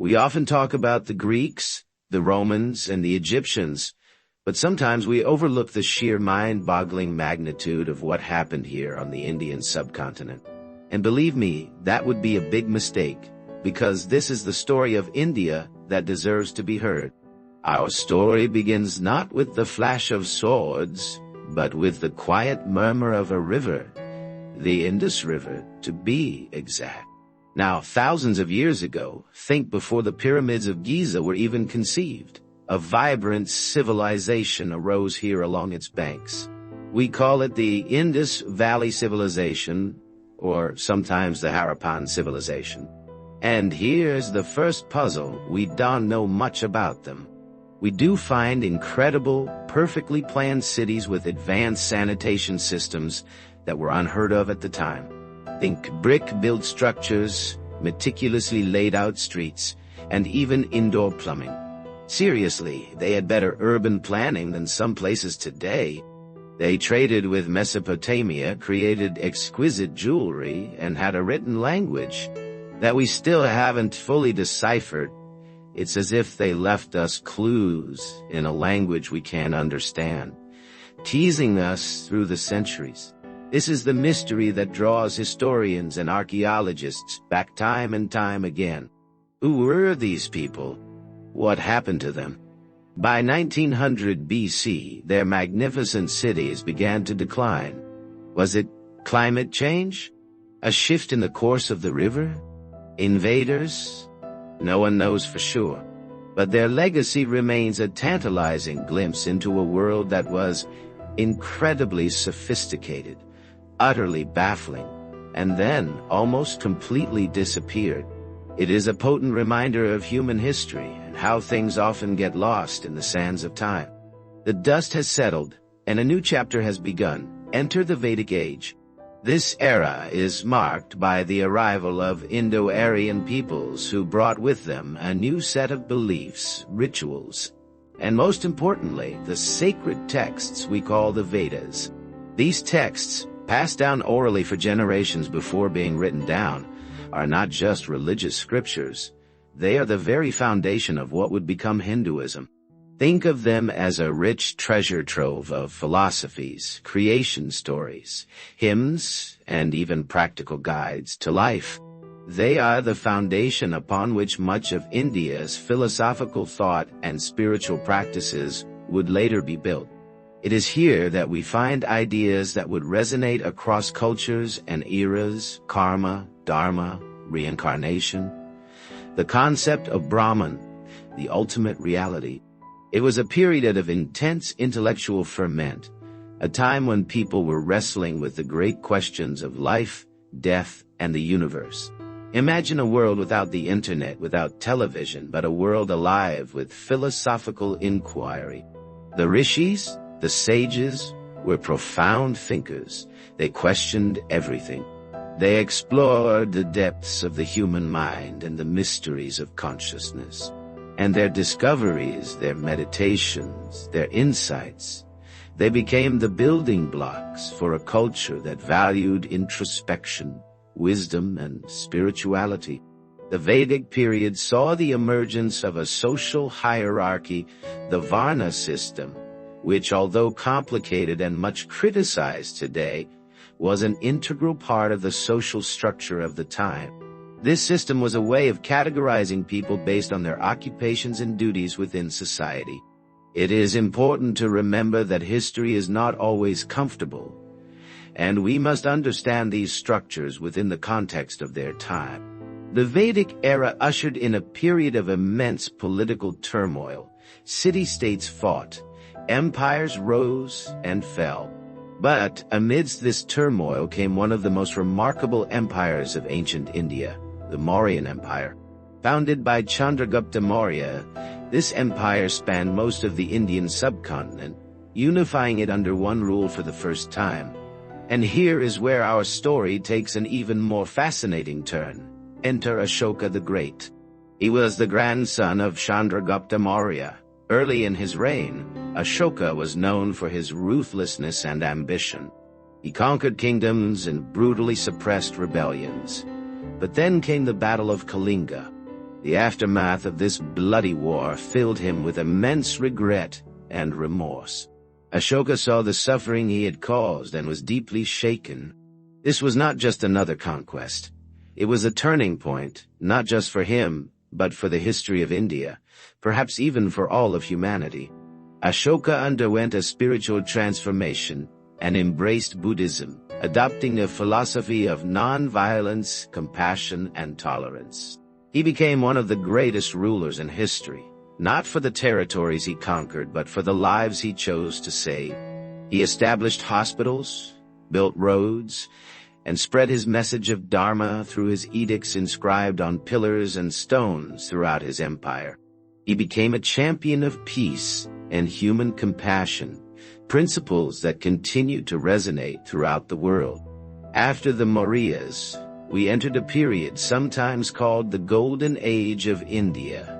We often talk about the Greeks, the Romans, and the Egyptians, but sometimes we overlook the sheer mind-boggling magnitude of what happened here on the Indian subcontinent. And believe me, that would be a big mistake, because this is the story of India that deserves to be heard. Our story begins not with the flash of swords, but with the quiet murmur of a river, the Indus River, to be exact. Now, thousands of years ago, think before the pyramids of Giza were even conceived, a vibrant civilization arose here along its banks. We call it the Indus Valley Civilization, or sometimes the Harappan Civilization. And here's the first puzzle: we don't know much about them. We do find incredible, perfectly planned cities with advanced sanitation systems that were unheard of at the time. Think brick-built structures, meticulously laid out streets, and even indoor plumbing. Seriously, they had better urban planning than some places today. They traded with Mesopotamia, created exquisite jewelry, and had a written language that we still haven't fully deciphered. It's as if they left us clues in a language we can't understand, teasing us through the centuries. This is the mystery that draws historians and archaeologists back time and time again. Who were these people? What happened to them? By 1900 BC, their magnificent cities began to decline. Was it climate change? A shift in the course of the river? Invaders? No one knows for sure. But their legacy remains a tantalizing glimpse into a world that was incredibly sophisticated, utterly baffling, and then almost completely disappeared. It is a potent reminder of human history and how things often get lost in the sands of time. The dust has settled, and a new chapter has begun. Enter the Vedic Age. This era is marked by the arrival of Indo-Aryan peoples who brought with them a new set of beliefs, rituals, and most importantly, the sacred texts we call the Vedas. These texts, passed down orally for generations before being written down, are not just religious scriptures. They are the very foundation of what would become Hinduism. Think of them as a rich treasure trove of philosophies, creation stories, hymns, and even practical guides to life. They are the foundation upon which much of India's philosophical thought and spiritual practices would later be built. It is here that we find ideas that would resonate across cultures and eras: karma, dharma, reincarnation, the concept of Brahman, the ultimate reality. It was a period of intense intellectual ferment, a time when people were wrestling with the great questions of life, death, and the universe. Imagine a world without the internet, without television, but a world alive with philosophical inquiry. The rishis, the sages, were profound thinkers. They questioned everything. They explored the depths of the human mind and the mysteries of consciousness. And their discoveries, their meditations, their insights, they became the building blocks for a culture that valued introspection, wisdom, and spirituality. The Vedic period saw the emergence of a social hierarchy, the Varna system, which, although complicated and much criticized today, was an integral part of the social structure of the time. This system was a way of categorizing people based on their occupations and duties within society. It is important to remember that history is not always comfortable, and we must understand these structures within the context of their time. The Vedic era ushered in a period of immense political turmoil. City-states fought, empires rose and fell. But amidst this turmoil came one of the most remarkable empires of ancient India, the Mauryan Empire. Founded by Chandragupta Maurya, this empire spanned most of the Indian subcontinent, unifying it under one rule for the first time. And here is where our story takes an even more fascinating turn. Enter Ashoka the Great. He was the grandson of Chandragupta Maurya. Early in his reign, Ashoka was known for his ruthlessness and ambition. He conquered kingdoms and brutally suppressed rebellions. But then came the Battle of Kalinga. The aftermath of this bloody war filled him with immense regret and remorse. Ashoka saw the suffering he had caused and was deeply shaken. This was not just another conquest. It was a turning point, not just for him, but for the history of India, perhaps even for all of humanity. Ashoka underwent a spiritual transformation and embraced Buddhism, adopting a philosophy of non-violence, compassion, and tolerance. He became one of the greatest rulers in history, not for the territories he conquered, but for the lives he chose to save. He established hospitals, built roads, and spread his message of Dharma through his edicts inscribed on pillars and stones throughout his empire. He became a champion of peace and human compassion, principles that continue to resonate throughout the world. After the Mauryas, we entered a period sometimes called the Golden Age of India,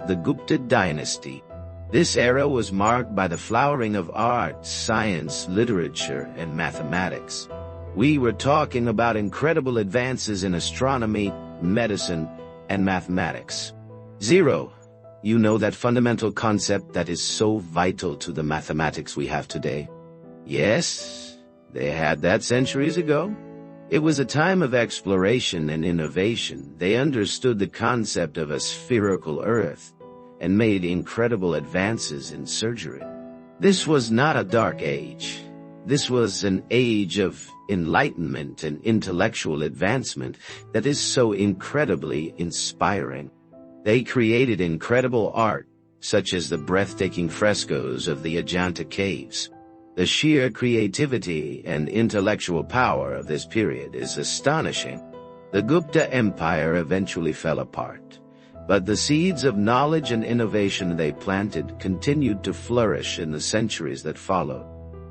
the Gupta dynasty. This era was marked by the flowering of art, science, literature, and mathematics. We were talking about incredible advances in astronomy, medicine, and mathematics. Zero, you know, that fundamental concept that is so vital to the mathematics we have today. Yes, they had that centuries ago. It was a time of exploration and innovation. They understood the concept of a spherical Earth and made incredible advances in surgery. This was not a dark age. This was an age of enlightenment and intellectual advancement that is so incredibly inspiring. They created incredible art, such as the breathtaking frescoes of the Ajanta caves. The sheer creativity and intellectual power of this period is astonishing. The Gupta Empire eventually fell apart, but the seeds of knowledge and innovation they planted continued to flourish in the centuries that followed.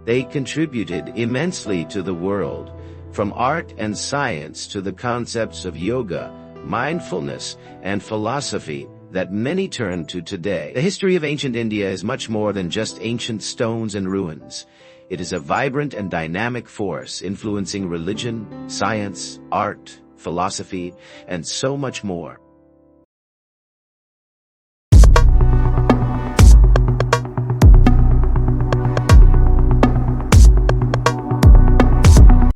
They contributed immensely to the world, from art and science to the concepts of yoga, mindfulness, and philosophy that many turn to today. The history of ancient India is much more than just ancient stones and ruins. It is a vibrant and dynamic force influencing religion, science, art, philosophy, and so much more.